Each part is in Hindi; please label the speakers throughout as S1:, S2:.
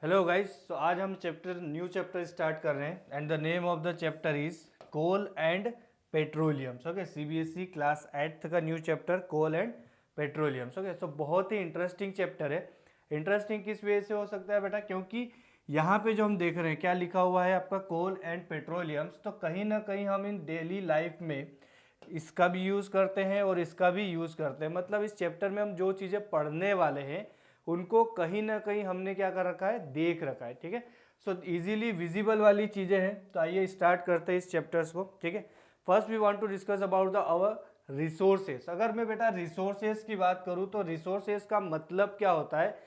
S1: हेलो गाइस, तो आज हम न्यू चैप्टर स्टार्ट कर रहे हैं and the name of the chapter is coal and petroleums. Okay, CBSE class 8th का new chapter coal and petroleums. Okay, so बहुत ही इंटरेस्टिंग चैप्टर है। इंटरेस्टिंग किस वजह से हो सकता है बेटा, क्योंकि यहाँ पे जो हम देख रहे हैं क्या लिखा हुआ है आपका कोल एंड पेट्रोलियम्स, तो कहीं ना कहीं हम इन डेली लाइफ में इसका भी यूज़ करते हैं और इसका भी यूज़ करते हैं। मतलब इस चैप्टर में हम जो चीज़ें पढ़ने वाले हैं उनको कहीं ना कहीं हमने क्या कर रखा है, देख रखा है। ठीक है, सो इजीली विजिबल वाली चीज़ें हैं। तो आइए स्टार्ट करते हैं इस चैप्टर्स को। ठीक है, first we want to discuss about the our resources. अगर मैं बेटा रिसोर्सेस की बात करूँ तो रिसोर्सेस का मतलब क्या होता है?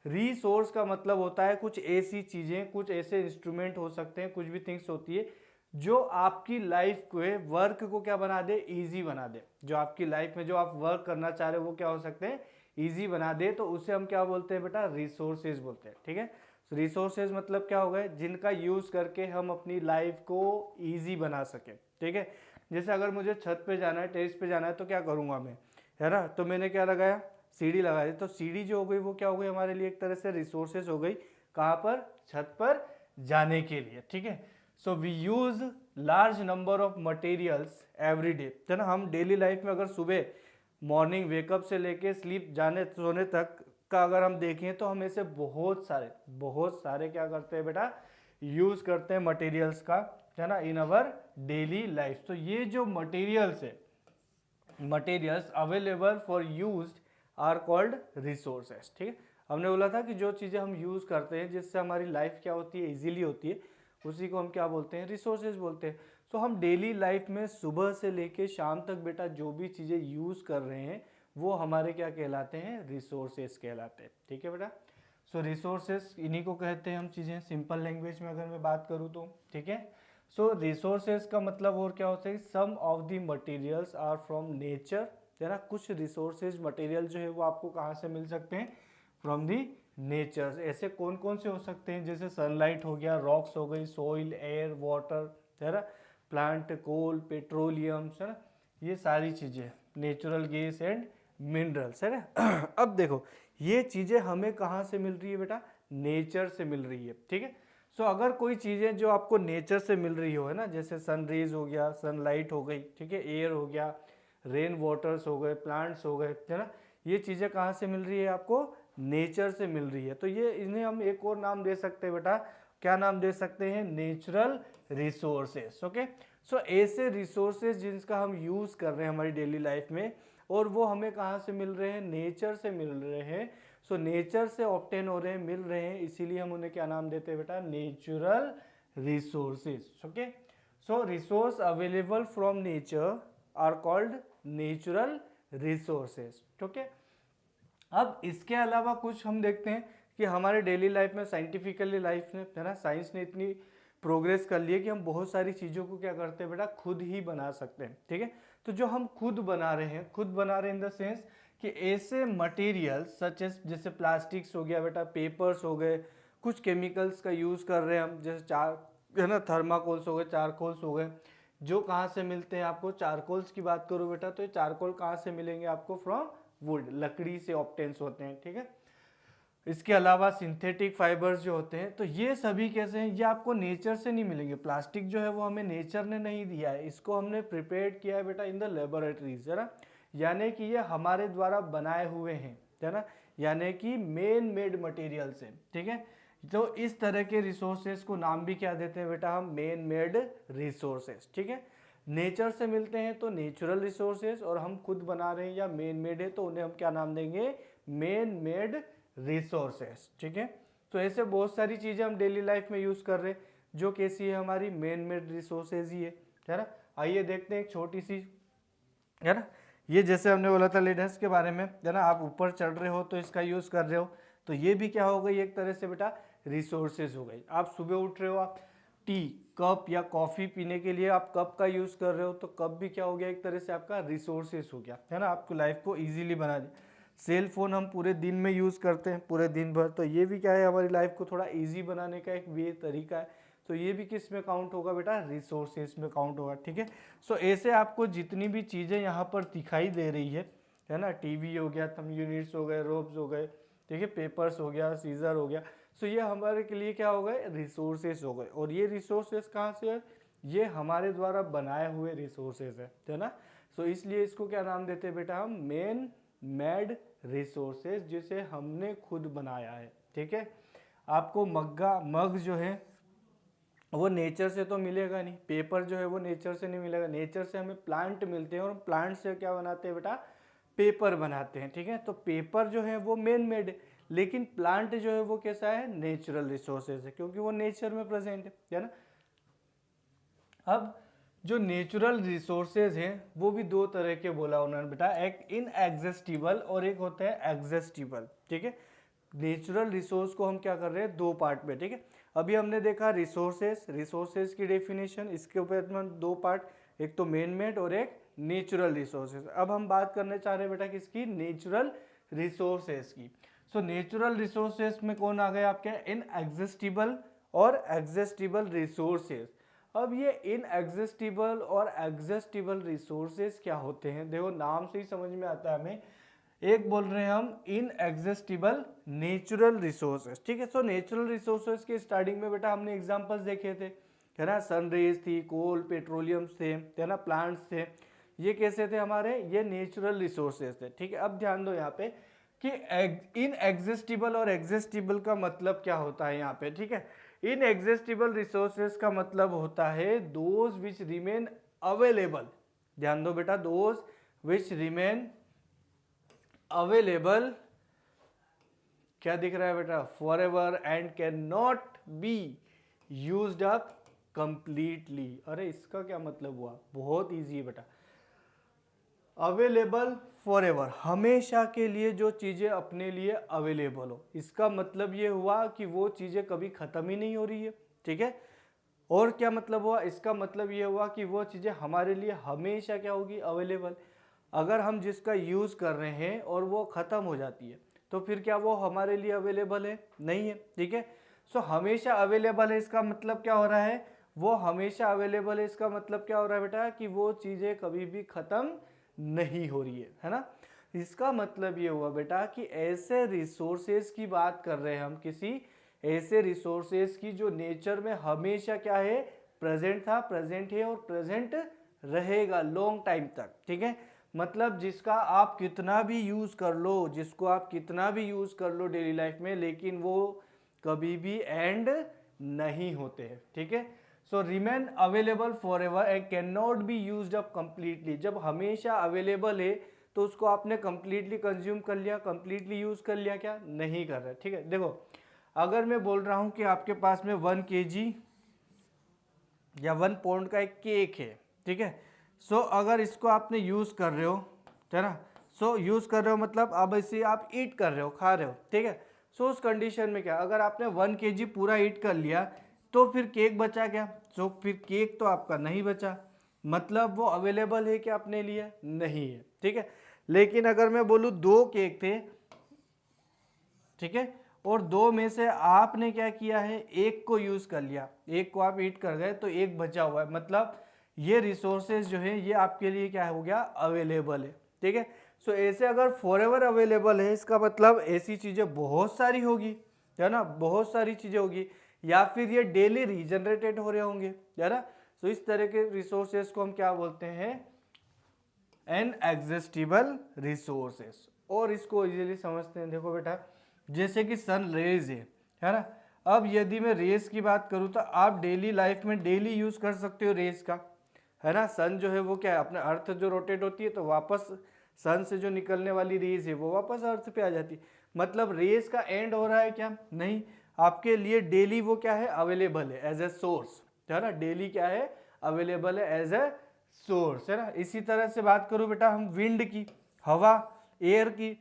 S1: रिसोर्स का मतलब होता है कुछ ऐसी चीज़ें, कुछ ऐसे इंस्ट्रूमेंट हो सकते हैं, कुछ भी थिंग्स होती है जो आपकी लाइफ को, वर्क को क्या बना दे, इजी बना दे। जो आपकी लाइफ में जो आप वर्क करना चाह रहे हो वो क्या हो सकते हैं, इजी बना दे। तो उसे हम क्या बोलते हैं बेटा, रिसोर्सेज बोलते हैं। ठीक है, तो रिसोर्सेज मतलब क्या हो गए, जिनका यूज करके हम अपनी लाइफ को इजी बना सके। ठीक है, जैसे अगर मुझे छत पे जाना है, टेरेस पे जाना है, तो क्या करूंगा मैं, है ना, तो मैंने क्या लगाया, सीढ़ी लगा दी। तो सीढ़ी जो हो गई वो क्या हो गई हमारे लिए, एक तरह से रिसोर्सेज हो गई। कहाँ पर, छत पर जाने के लिए। ठीक है, so we use large number of materials every day, है ना। हम डेली लाइफ में अगर सुबह मॉर्निंग वेकअप से लेके स्लीप जाने सोने तक का अगर हम देखें तो हम ऐसे बहुत सारे क्या करते हैं बेटा, यूज करते हैं मटेरियल्स का, है ना, इन अवर डेली लाइफ। तो ये जो मटेरियल्स है, materials available for use are called resources. ठीक है, हमने बोला था कि जो चीज़ें हम यूज़ करते हैं जिससे हमारी लाइफ क्या होती है, इजीली होती है, उसी को हम क्या बोलते हैं, रिसोर्सेज बोलते हैं। तो हम डेली लाइफ में सुबह से लेके शाम तक बेटा जो भी चीज़ें यूज़ कर रहे हैं वो हमारे क्या कहलाते हैं, रिसोर्सेज कहलाते हैं। ठीक है बेटा, सो रिसोर्सेज इन्हीं को कहते हैं हम चीज़ें, सिंपल लैंग्वेज में अगर मैं बात करूँ तो। ठीक है, सो रिसोर्सेज का मतलब और क्या होता है, some of the materials are from nature, है ना। कुछ रिसोर्सेज मटेरियल जो है वो आपको कहाँ से मिल सकते हैं, फ्रॉम दी नेचर। ऐसे कौन कौन से हो सकते हैं, जैसे सनलाइट हो गया, रॉक्स हो गई, सोइल, एयर, वाटर, है ना, प्लांट, कोल, पेट्रोलियम्स, है ना, ये सारी चीज़ें, नेचुरल गैस एंड मिनरल्स, है ना। अब देखो ये चीज़ें हमें कहाँ से मिल रही है बेटा, नेचर से मिल रही है। ठीक है, सो अगर कोई चीज़ें जो आपको नेचर से मिल रही हो, है ना, जैसे सन रेज हो गया, सनलाइट हो गई, ठीक है, एयर हो गया, रेन वाटर्स हो गए, प्लांट्स हो गए, है ना, ये चीज़ें कहाँ से मिल रही है आपको, नेचर से मिल रही है। तो ये इन्हें हम एक और नाम दे सकते हैं बेटा, क्या नाम दे सकते हैं, नेचुरल रिसोर्सेस। ओके, सो ऐसे रिसोर्सेज जिनका हम यूज़ कर रहे हैं हमारी डेली लाइफ में, और वो हमें कहाँ से मिल रहे हैं, नेचर से मिल रहे हैं। सो नेचर से ऑब्टेन हो रहे हैं, मिल रहे हैं, इसीलिए हम उन्हें क्या नाम देते हैं बेटा, natural resources. Okay, so resource available from nature are called natural resources. Okay, अब इसके अलावा कुछ हम देखते हैं कि हमारे डेली लाइफ में, साइंटिफिकली लाइफ में, है ना, साइंस ने इतनी प्रोग्रेस कर ली है कि हम बहुत सारी चीज़ों को क्या करते हैं बेटा, खुद ही बना सकते हैं। ठीक है, तो जो हम खुद बना रहे हैं, खुद बना रहे हैं इन द सेंस कि ऐसे मटेरियल्स सच एस, जैसे प्लास्टिक्स हो गया बेटा, पेपर्स हो गए, कुछ केमिकल्स का यूज़ कर रहे हैं हम, जैसे चार, है ना, थर्माकोल्स हो गए, चारकोल्स हो गए, जो कहाँ से मिलते हैं आपको, चारकोल्स की बात करो बेटा, तो ये चारकोल कहाँ से मिलेंगे आपको, फ्रॉम वुड, लकड़ी से ऑब्टेन्स होते हैं। ठीक है, इसके अलावा सिंथेटिक फाइबर्स जो होते हैं, तो ये सभी कैसे हैं, ये आपको नेचर से नहीं मिलेंगे। प्लास्टिक जो है वो हमें नेचर ने नहीं दिया है, इसको हमने प्रिपेयर किया है बेटा इन द लेबोरेटरीज, है ना, यानी कि ये हमारे द्वारा बनाए हुए हैं, है ना, यानी कि मेन मेड मटेरियल से। ठीक है, तो इस तरह के रिसोर्सेज को नाम भी क्या देते हैं बेटा, हम मेन मेड रिसोर्सेज। ठीक है, नेचर से मिलते हैं तो नेचुरल रिसोर्सेज, और हम खुद बना रहे हैं या मेन मेड है तो उन्हें हम क्या नाम देंगे, मेन मेड रिसोर्सेस। ठीक है, तो ऐसे बहुत सारी चीज़ें हम डेली लाइफ में यूज़ कर रहे हैं जो कैसी है, हमारी मेन मेड रिसोर्सेज ही है ना। आइए देखते हैं एक छोटी सी, है ना, ये जैसे हमने बोला था लेडर्स के बारे में, है ना, आप ऊपर चढ़ रहे हो तो इसका यूज़ कर रहे हो, तो ये भी क्या हो गई, एक तरह से बेटा रिसोर्सेज हो गई। आप सुबह उठ रहे हो, आप टी कप या कॉफ़ी पीने के लिए आप कप का यूज़ कर रहे हो, तो कप भी क्या हो गया, एक तरह से आपका रिसोर्सेज हो गया, है ना, आपको लाइफ को ईजिली बना दिया। सेल फोन हम पूरे दिन में यूज़ करते हैं, पूरे दिन भर, तो ये भी क्या है, हमारी लाइफ को थोड़ा ईजी बनाने का एक वे तरीका है। तो ये भी किस में काउंट होगा बेटा, रिसोर्सेज में काउंट होगा। ठीक है, सो ऐसे आपको जितनी भी चीज़ें यहाँ पर दिखाई दे रही है ना, टीवी हो गया, थंब यूनिट्स हो गए, रोब्स हो गए, ठीक है, पेपर्स हो गया, सीजर हो गया, सो ये हमारे के लिए क्या हो गए, रिसोर्सेज हो गए। और ये रिसोर्सेज कहाँ से है, ये हमारे द्वारा बनाए हुए रिसोर्सेज है ना। सो इसलिए इसको क्या नाम देते हैं बेटा, हम मेन मेड रिसोर्सेज, जिसे हमने खुद बनाया है। ठीक है, आपको मग जो है वो नेचर से तो मिलेगा नहीं, पेपर जो है वो नेचर से नहीं मिलेगा, नेचर से हमें प्लांट मिलते हैं और प्लांट से क्या बनाते हैं बेटा, पेपर बनाते हैं। ठीक है, तो पेपर जो है वो मैन मेड है, लेकिन प्लांट जो है वो कैसा है, नेचुरल रिसोर्सेज है, क्योंकि वो नेचर में प्रेजेंट है ना। अब जो नेचुरल रिसोर्सेज हैं वो भी दो तरह के बोला उन्होंने बेटा, एक इनएग्जिस्टिबल और एक होता है एग्जिस्टिबल। ठीक है, नेचुरल रिसोर्स को हम क्या कर रहे हैं, दो पार्ट में। ठीक है, अभी हमने देखा रिसोर्सेज की डेफिनेशन, इसके ऊपर हम दो पार्ट, एक तो मेन मेड और एक नेचुरल रिसोर्सेज। अब हम बात करने चाह रहे हैं बेटा किसकी, नेचुरल रिसोर्सेज की। सो नेचुरल रिसोर्सेज में कौन आ गए आपके, इनएग्जिस्टिबल और एग्जिस्टिबल रिसोर्सेज। अब ये इनएग्जिस्टिबल और एग्जिस्टिबल रिसोर्सेज क्या होते हैं, देखो नाम से ही समझ में आता है हमें। एक बोल रहे हैं हम इनएग्जिस्टिबल नेचुरल रिसोर्सेज। ठीक है, सो नेचुरल रिसोर्सेज के स्टार्टिंग में बेटा हमने एग्जांपल्स देखे थे, है ना, सनरेज थी, कोल, पेट्रोलियम्स थे, है ना, प्लांट्स थे, ये कैसे थे हमारे, ये नेचुरल रिसोर्सेज थे। ठीक है, अब ध्यान दो यहाँ पे कि इनएग्जिस्टिबल और एग्जिस्टिबल का मतलब क्या होता है यहाँ पे। ठीक है, इनएग्जिस्टिबल रिसोर्सेज का मतलब होता है दोज विच रिमेन अवेलेबल, ध्यान दो बेटा, दोज विच रिमेन अवेलेबल, क्या दिख रहा है बेटा, for ever and can not be used up completely. अरे इसका क्या मतलब हुआ, बहुत इजी है बेटा, अवेलेबल फॉर एवर, हमेशा के लिए जो चीजें अपने लिए अवेलेबल हो, इसका मतलब ये हुआ कि वो चीजें कभी खत्म ही नहीं हो रही है। ठीक है, और क्या मतलब हुआ, इसका मतलब ये हुआ कि वो चीजें हमारे लिए हमेशा क्या होगी, अवेलेबल। अगर हम जिसका यूज कर रहे हैं और वो खत्म हो जाती है तो फिर क्या वो हमारे लिए अवेलेबल है, नहीं है। ठीक है, सो हमेशा अवेलेबल है, इसका मतलब क्या हो रहा है, वो हमेशा अवेलेबल है, इसका मतलब क्या हो रहा है बेटा, कि वो चीजें कभी भी खत्म नहीं हो रही है ना। इसका मतलब ये हुआ बेटा कि ऐसे रिसोर्सेज की बात कर रहे हैं हम, किसी ऐसे रिसोर्सेज की जो नेचर में हमेशा क्या है, प्रेजेंट था, प्रेजेंट है और प्रेजेंट रहेगा लॉन्ग टाइम तक। ठीक है, मतलब जिसका आप कितना भी यूज कर लो, जिसको आप कितना भी यूज कर लो डेली लाइफ में, लेकिन वो कभी भी एंड नहीं होते हैं। ठीक है, so remain available for ever and can not be used up completely. जब हमेशा अवेलेबल है तो उसको आपने कंप्लीटली कंज्यूम कर लिया, कंप्लीटली यूज कर लिया, क्या नहीं कर रहा। ठीक है, देखो अगर मैं बोल रहा हूं कि आपके पास में 1 kg या 1 पाउंड का एक केक है, ठीक है, सो अगर इसको आपने यूज कर रहे हो, है ना, सो यूज कर रहे हो मतलब अब इसे आप ईट कर रहे हो, खा रहे हो। ठीक है, सो उस कंडीशन में क्या, अगर आपने 1 kg पूरा ईट कर लिया तो फिर केक बचा क्या, सो फिर केक तो आपका नहीं बचा, मतलब वो अवेलेबल है क्या अपने लिए, नहीं है। ठीक है, लेकिन अगर मैं बोलूँ 2 केक थे, ठीक है, और 2 में से आपने क्या किया है, एक को यूज कर लिया, एक को आप ईट कर गए तो एक बचा हुआ है, मतलब ये रिसोर्सेज जो है ये आपके लिए क्या हो गया, अवेलेबल है। ठीक है, सो ऐसे अगर फॉरएवर अवेलेबल है, इसका मतलब ऐसी चीजें बहुत सारी होगी, है ना, बहुत सारी चीजें होगी, या फिर ये डेली रीजनरेटेड हो रहे होंगे, है ना। सो इस तरह के रिसोर्सेज को हम क्या बोलते हैं, इनएग्जिस्टिबल रिसोर्सेज। और इसको इजीली समझते हैं, देखो बेटा जैसे कि सन रेज है ना, अब यदि मैं रेस की बात करूं तो आप डेली लाइफ में डेली यूज कर सकते हो रेस का, है ना। सन जो है वो क्या है, अपने अर्थ जो रोटेट होती है तो वापस सन से जो निकलने वाली रेस है वो वापस अर्थ पे आ जाती है, मतलब रेस का एंड हो रहा है क्या, नहीं, आपके लिए डेली वो क्या है, अवेलेबल है एज ए सोर्स, है ना, डेली क्या है, अवेलेबल है एज ए सोर्स, है ना। इसी तरह से बात करूं बेटा हम विंड की, हवा, एयर की,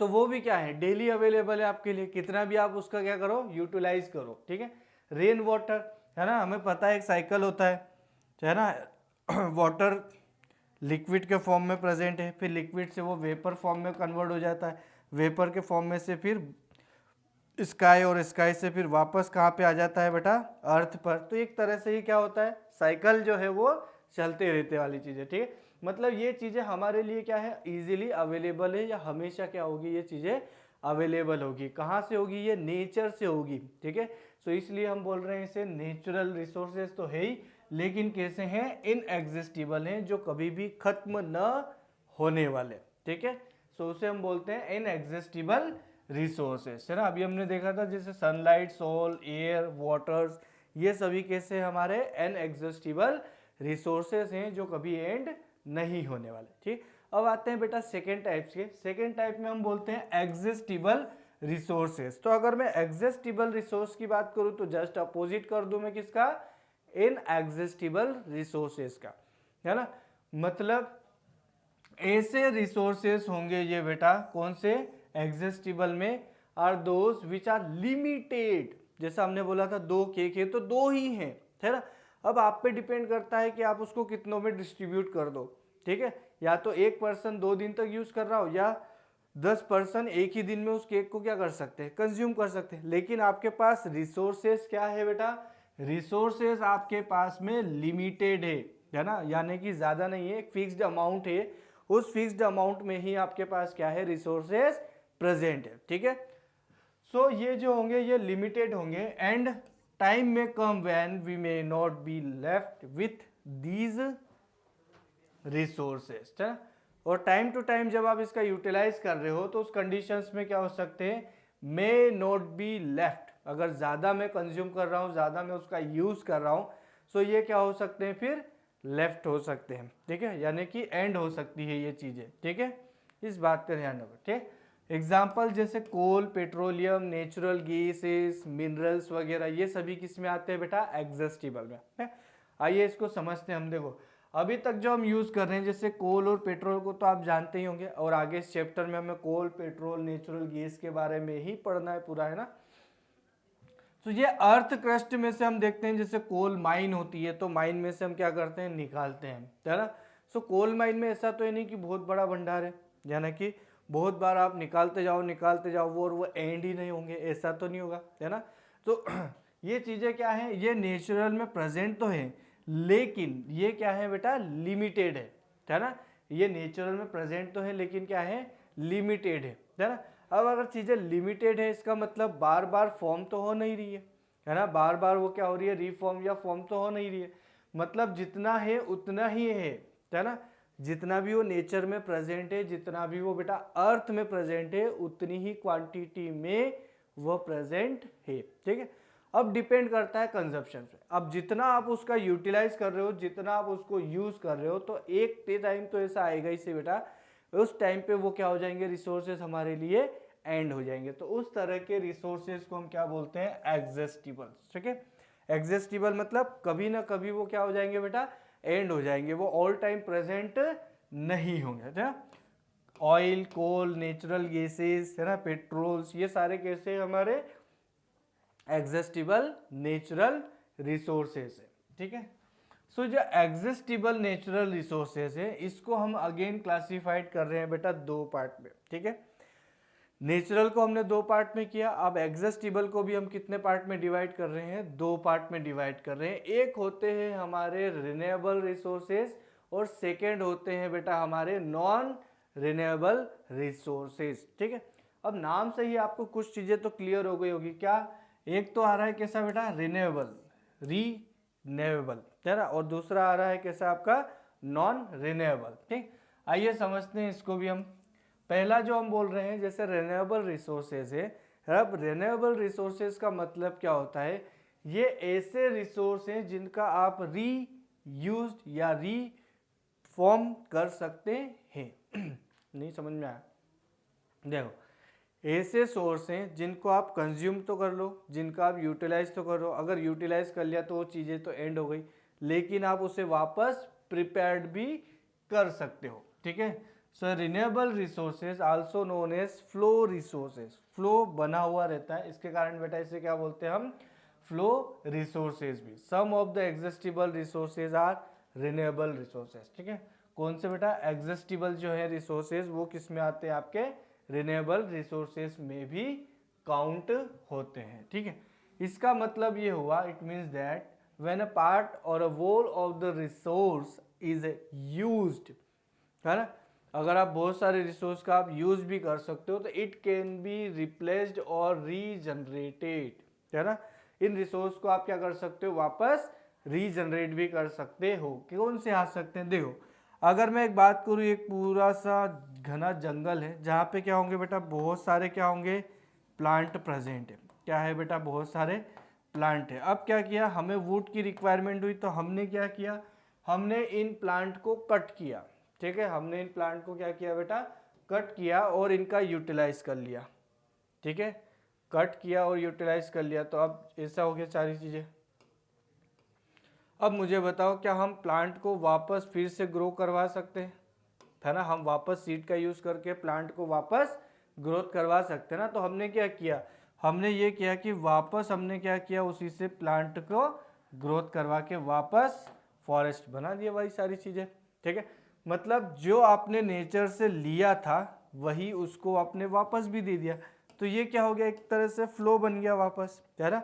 S1: तो वो भी क्या है, डेली अवेलेबल है आपके लिए, कितना भी आप उसका क्या करो, यूटिलाइज करो। ठीक है, रेन वाटर, है ना, हमें पता है एक साइकिल होता है ना, वाटर लिक्विड के फॉर्म में प्रेजेंट है, फिर लिक्विड से वो वेपर फॉर्म में कन्वर्ट हो जाता है, वेपर के फॉर्म में से फिर स्काई, और स्काई से फिर वापस कहाँ पे आ जाता है बेटा, अर्थ पर। तो एक तरह से ये क्या होता है, साइकिल जो है वो चलते रहते वाली चीज़ें। ठीक है, मतलब ये चीज़ें हमारे लिए क्या है, इजीली अवेलेबल है, या हमेशा क्या होगी ये चीज़ें अवेलेबल होगी। कहाँ से होगी? ये नेचर से होगी, ठीक है। सो इसलिए हम बोल रहे हैं इसे नेचुरल रिसोर्सेज तो है ही, लेकिन कैसे हैं? इनएग्जिस्टिबल हैं, जो कभी भी खत्म न होने वाले, ठीक है। सो उसे हम बोलते हैं इनएग्जिस्टिबल रिसोर्सेज, है ना। अभी हमने देखा था जैसे सनलाइट, सोल, एयर, वाटर्स, ये सभी कैसे हमारे इनएग्जिस्टिबल रिसोर्सेज हैं जो कभी एंड नहीं होने वाले, ठीक। अब आते हैं बेटा सेकेंड टाइप्स के। सेकेंड टाइप में हम बोलते हैं एग्जिस्टिबल रिसोर्सेज। तो अगर मैं एग्जिस्टिबल रिसोर्स की बात करूं तो जस्ट अपोजिट कर दूं मैं किसका? इनएग्जिस्टिबल रिसोर्सेज का, है ना। मतलब ऐसे रिसोर्सेज होंगे ये बेटा, कौन से? एग्जिस्टिबल में are those which are limited. जैसा हमने बोला था दो केक है तो दो ही हैं, है ना। अब आप पे डिपेंड करता है कि आप उसको कितनों में डिस्ट्रीब्यूट कर दो, ठीक है। या तो एक पर्सन 2 दिन तक यूज कर रहा हो, या 10 पर्सन एक ही दिन में उस केक को क्या कर सकते हैं? कंज्यूम कर सकते हैं। लेकिन आपके पास रिसोर्सेज क्या है बेटा? रिसोर्सेज आपके पास में लिमिटेड है ना, यानी कि ज्यादा नहीं है, एक फिक्स्ड अमाउंट है। उस फिक्स्ड अमाउंट में ही आपके पास क्या है? रिसोर्सेज प्रेजेंट है, ठीक है। सो ये जो होंगे ये लिमिटेड होंगे, एंड टाइम में come when we may not be left with these resources, है ना। और टाइम टू टाइम जब आप इसका यूटिलाइज कर रहे हो तो उस कंडीशंस में क्या हो सकते हैं? मे नॉट बी लेफ्ट। अगर ज़्यादा मैं कंज्यूम कर रहा हूँ, ज़्यादा मैं उसका यूज़ कर रहा हूँ, सो ये क्या हो सकते हैं? फिर लेफ्ट हो सकते हैं, ठीक है, यानी कि एंड हो सकती है ये चीज़ें, ठीक है। इस बात का ध्यान रखो, ठीक। एग्जाम्पल जैसे कोल, पेट्रोलियम, नेचुरल गैसेस, मिनरल्स वगैरह, ये सभी किस में आते हैं बेटा? एग्जिस्टिबल में, है। आइए इसको समझते हैं हम। देखो अभी तक जो हम यूज कर रहे हैं जैसे कोल और पेट्रोल को तो आप जानते ही होंगे, और आगे इस चैप्टर में हमें कोल, पेट्रोल, नेचुरल गैस के बारे में ही पढ़ना है पूरा, है ना। तो ये अर्थ क्रस्ट में से हम देखते हैं, जैसे कोल माइन होती है तो माइन में से हम क्या करते हैं? निकालते हैं, है ना। सो कोल माइन में ऐसा तो है नहीं कि बहुत बड़ा भंडार है, यानी कि बहुत बार आप निकालते जाओ वो, और वो एंड ही नहीं होंगे, ऐसा तो नहीं होगा, है ना। तो ये चीज़ें क्या हैं? ये नेचुरल में प्रेजेंट तो है, लेकिन ये क्या है बेटा? लिमिटेड है ना। ये नेचुरल में प्रेजेंट तो है लेकिन क्या है? लिमिटेड है ना। अब अगर चीज़ें लिमिटेड है, इसका मतलब बार बार फॉर्म तो हो नहीं रही है ना। बार बार वो क्या हो रही है? रीफॉर्म या फॉर्म तो हो नहीं रही है। मतलब जितना है उतना ही है ना। जितना भी वो नेचर में प्रेजेंट है, जितना भी वो बेटा अर्थ में प्रेजेंट है, उतनी ही क्वांटिटी में वो प्रेजेंट है, ठीक है। अब डिपेंड करता है कंजप्शन पे। अब जितना आप उसका यूटिलाइज कर रहे हो, जितना आप उसको यूज कर रहे हो, तो एक टाइम तो ऐसा आएगा ही से बेटा, उस टाइम पे वो क्या हो जाएंगे? रिसोर्सेज हमारे लिए एंड हो जाएंगे। तो उस तरह के रिसोर्सेज को हम क्या बोलते हैं? एग्जिस्टिबल, ठीक है। एग्जिस्टिबल मतलब कभी ना कभी वो क्या हो जाएंगे बेटा? एंड हो जाएंगे, वो ऑल टाइम प्रेजेंट नहीं होंगे, है ना। ऑयल, कोल, नेचुरल गैसेस, है ना, पेट्रोल्स, ये सारे कैसे हमारे एग्जिस्टिबल नेचुरल रिसोर्सेज है, ठीक है। सो जो एग्जिस्टिबल नेचुरल रिसोर्सेज है, इसको हम अगेन क्लासिफाइड कर रहे हैं बेटा 2 पार्ट में, ठीक है। नेचुरल को हमने 2 पार्ट में किया, अब एग्जिस्टिबल को भी हम कितने पार्ट में डिवाइड कर रहे हैं? 2 पार्ट में डिवाइड कर रहे हैं। एक होते हैं हमारे रिन्यूएबल रिसोर्सेज, और सेकेंड होते हैं बेटा हमारे नॉन रिन्यूएबल रिसोर्सेज, ठीक है। अब नाम से ही आपको कुछ चीजें तो क्लियर हो गई होगी। क्या? एक तो आ रहा है कैसा बेटा? रिन्यूएबल, रीन्यूएबल, है ना, और दूसरा आ रहा है कैसा आपका? नॉन रिन्यूएबल, ठीक। आइए समझते हैं इसको भी हम। पहला जो हम बोल रहे हैं जैसे रिन्यूएबल रिसोर्सेज है। अब रिन्यूएबल रिसोर्सेज का मतलब क्या होता है? ये ऐसे रिसोर्स हैं जिनका आप री यूज्ड या री फॉर्म कर सकते हैं। नहीं समझ में आया? देखो ऐसे सोर्स हैं जिनको आप कंज्यूम तो कर लो, जिनका आप यूटिलाइज तो करो। अगर यूटिलाइज कर लिया तो वो चीज़ें तो एंड हो गई, लेकिन आप उसे वापस प्रिपेयर्ड भी कर सकते हो, ठीक है। So renewable resources also known as flow resources, flow बना हुआ रहता है, इसके कारण बेटा इसे क्या बोलते हैं हम? फ्लो रिसोर्सेज भी। Some of the exhaustible resources are renewable resources, ठीक है। कौन से बेटा? एग्जिस्टिबल जो है रिसोर्सेज वो किस में आते हैं? आपके रिन्यूएबल रिसोर्सेज में भी काउंट होते हैं, ठीक है। इसका मतलब ये हुआ, it means that when a part और a whole of the resource is used, है ना, अगर आप बहुत सारे रिसोर्स का आप यूज भी कर सकते हो तो इट कैन बी रिप्लेस्ड और रीजनरेटेड, है ना। इन रिसोर्स को आप क्या कर सकते हो, वापस रीजनरेट भी कर सकते हो। कौन से आ सकते हैं, देखो अगर मैं एक बात करूँ, एक पूरा सा घना जंगल है जहाँ पे क्या होंगे बेटा, बहुत सारे क्या होंगे, प्लांट प्रेजेंट है। क्या है बेटा, बहुत सारे प्लांट है। अब क्या किया, हमें वुड की रिक्वायरमेंट हुई तो हमने क्या किया, हमने इन प्लांट को कट किया, ठीक है। हमने इन प्लांट को क्या किया बेटा, कट किया और इनका यूटिलाइज कर लिया, ठीक है। कट किया और यूटिलाइज कर लिया, तो अब ऐसा हो गया सारी चीजें। अब मुझे बताओ, क्या हम प्लांट को वापस फिर से ग्रो करवा सकते हैं, है ना। हम वापस सीड का यूज करके प्लांट को वापस ग्रोथ करवा सकते हैं ना। तो हमने क्या किया, हमने ये किया कि वापस हमने क्या किया, उसी से प्लांट को ग्रोथ करवा के वापस फॉरेस्ट बना दिया, वही सारी चीजें, ठीक है। मतलब जो आपने नेचर से लिया था वही उसको आपने वापस भी दे दिया। तो ये क्या हो गया, एक तरह से फ्लो बन गया वापस, है ना,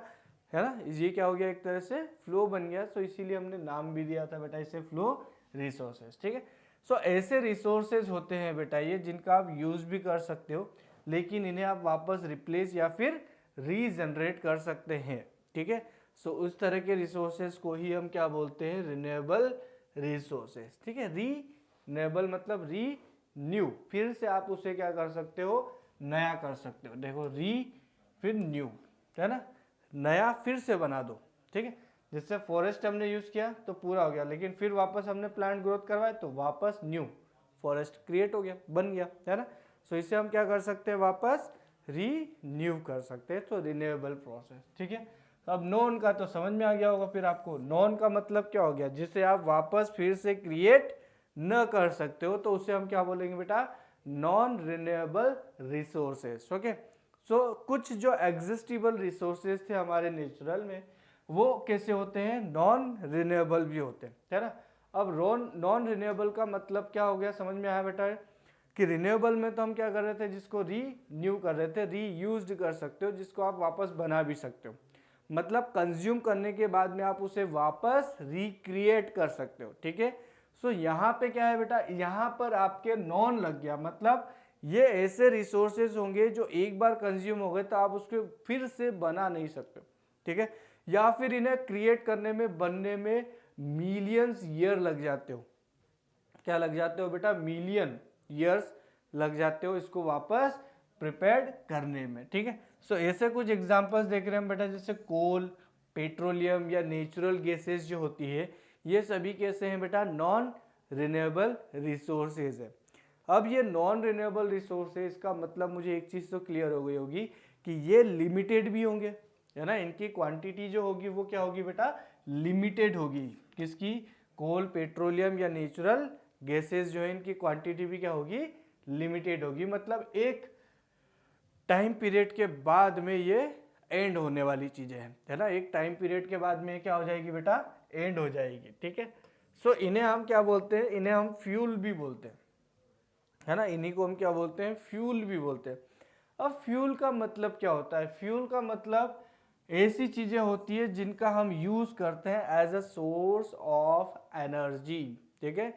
S1: है ना। ये क्या हो गया, एक तरह से फ्लो बन गया। तो इसीलिए हमने नाम भी दिया था बेटा इसे फ्लो रिसोर्सेज, ठीक है। सो ऐसे रिसोर्सेज होते हैं बेटा ये, जिनका आप यूज भी कर सकते हो, लेकिन इन्हें आप वापस रिप्लेस या फिर रीजनरेट कर सकते हैं, ठीक है। सो उस तरह के रिसोर्सेज को ही हम क्या बोलते हैं, रिन्यूएबल रिसोर्सेज, ठीक है। रीन्यूएबल मतलब न्यू, फिर से आप उसे क्या कर सकते हो, नया कर सकते हो। देखो री फिर न्यू, है ना, नया फिर से बना दो, ठीक है। जिससे फॉरेस्ट हमने यूज किया तो पूरा हो गया, लेकिन फिर वापस हमने प्लांट ग्रोथ करवाए तो वापस न्यू फॉरेस्ट क्रिएट हो गया, बन गया, है ना। सो इसे हम क्या कर सकते हैं, वापस रीन्यू कर सकते हैं। तो रिन्यूएबल प्रोसेस, ठीक है। तो अब नॉन का तो समझ में आ गया होगा फिर आपको। नॉन का मतलब क्या हो गया, जिसे आप वापस फिर से क्रिएट न कर सकते हो, तो उसे हम क्या बोलेंगे बेटा, नॉन रिन्यूएबल रिसोर्सेस, ओके। सो कुछ जो एग्जिस्टिबल रिसोर्सेज थे हमारे नेचुरल में, वो कैसे होते हैं, नॉन रिन्यूएबल भी होते हैं, है ना। अब नॉन रिन्यूएबल का मतलब क्या हो गया, समझ में आया बेटा, कि रिन्यूएबल में तो हम क्या कर रहे थे, जिसको रीन्यू कर रहे थे, रीयूज्ड कर सकते हो, जिसको आप वापस बना भी सकते हो। मतलब कंज्यूम करने के बाद में आप उसे वापस रिक्रिएट कर सकते हो, ठीक है। सो यहाँ पे क्या है बेटा, यहाँ पर आपके नॉन लग गया, मतलब ये ऐसे रिसोर्सेज होंगे जो एक बार कंज्यूम हो गए तो आप उसको फिर से बना नहीं सकते, ठीक है। या फिर इन्हें क्रिएट करने में, बनने में मिलियंस ईयर लग जाते हो। क्या लग जाते हो बेटा, मिलियन ईयर्स लग जाते हो इसको वापस प्रिपेयर्ड करने में, ठीक है। सो ऐसे कुछ एग्जांपल्स देख रहे हैं बेटा, जैसे कोल, पेट्रोलियम या नेचुरल गैसेस जो होती है, ये सभी कैसे हैं बेटा, नॉन रिन्यूएबल रिसोर्सेज है। अब ये नॉन रिन्यूएबल रिसोर्सेज का मतलब मुझे एक चीज तो क्लियर हो गई होगी कि ये लिमिटेड भी होंगे, है ना। इनकी क्वांटिटी जो होगी वो क्या होगी बेटा, लिमिटेड होगी। किसकी, कोल, पेट्रोलियम या नेचुरल गैसेस जो है, इनकी क्वांटिटी भी क्या होगी, लिमिटेड होगी। मतलब एक टाइम पीरियड के बाद में ये एंड होने वाली चीजें हैं, है ना। एक टाइम पीरियड के बाद में क्या हो जाएगी बेटा, एंड हो जाएगी, ठीक है। सो इन्हें हम क्या बोलते हैं, इन्हें हम फ्यूल भी बोलते हैं, है ना। इन्हीं को हम क्या बोलते हैं, फ्यूल भी बोलते हैं। अब फ्यूल का मतलब क्या होता है, फ्यूल का मतलब ऐसी चीजें होती है जिनका हम यूज करते हैं as a source of energy, ठीक है।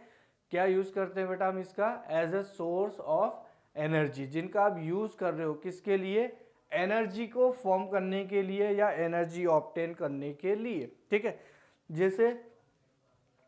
S1: क्या यूज करते हैं बेटा हम इसका, as a source of energy, जिनका आप यूज कर रहे हो किसके लिए, एनर्जी को फॉर्म करने के लिए या एनर्जी ऑब्टेन करने के लिए, ठीक है। जैसे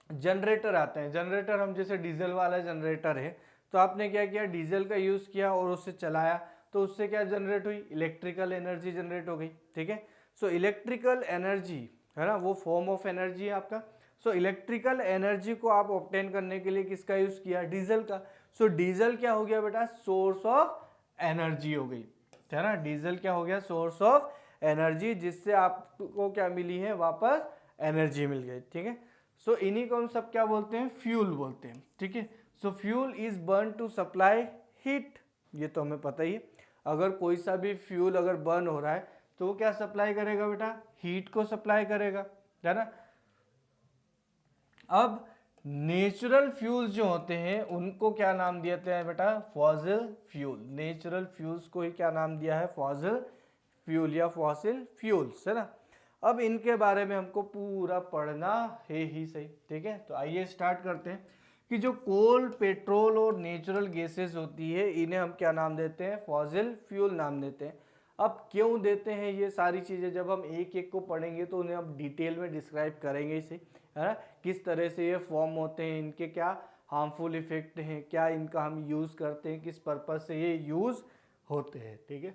S1: जनरेटर आते हैं, जनरेटर हम जैसे डीजल वाला जनरेटर है, तो आपने क्या किया, डीजल का यूज किया और उससे चलाया, तो उससे क्या जनरेट हुई, इलेक्ट्रिकल एनर्जी जनरेट हो गई, ठीक है। सो इलेक्ट्रिकल एनर्जी, है ना, वो फॉर्म ऑफ एनर्जी है आपका। सो इलेक्ट्रिकल एनर्जी को आप ऑब्टेन करने के लिए किसका यूज किया, डीजल का। सो डीजल क्या हो गया बेटा, सोर्स ऑफ एनर्जी हो गई, है ना। डीजल क्या हो गया, सोर्स ऑफ एनर्जी, जिससे आपको क्या मिली है, वापस एनर्जी मिल गई, ठीक है। सो इन्हीं को हम सब क्या बोलते हैं, फ्यूल बोलते हैं, ठीक है। So fuel is burn to supply heat, ये तो हमें पता ही है। अगर कोई सा भी फ्यूल अगर बर्न हो रहा है तो वो क्या सप्लाई करेगा बेटा, हीट को सप्लाई करेगा, है ना। अब नेचुरल फ्यूल्स जो होते हैं उनको क्या नाम दिया है बेटा, फॉसिल फ्यूल। नेचुरल फ्यूल्स को ही क्या नाम दिया है, फॉसिल फ्यूल या फॉसिल फ्यूल्स, है ना। अब इनके बारे में हमको पूरा पढ़ना है ही सही, ठीक है। तो आइए स्टार्ट करते हैं। कि जो कोल, पेट्रोल और नेचुरल गैसेस होती है इन्हें हम क्या नाम देते हैं, फॉसिल फ्यूल नाम देते हैं। अब क्यों देते हैं ये सारी चीज़ें, जब हम एक एक को पढ़ेंगे तो उन्हें हम डिटेल में डिस्क्राइब करेंगे इसे, है ना, किस तरह से ये फॉर्म होते हैं, इनके क्या हार्मफुल इफेक्ट हैं, क्या इनका हम यूज़ करते हैं, किस पर्पज़ से ये यूज़ होते हैं, ठीक है।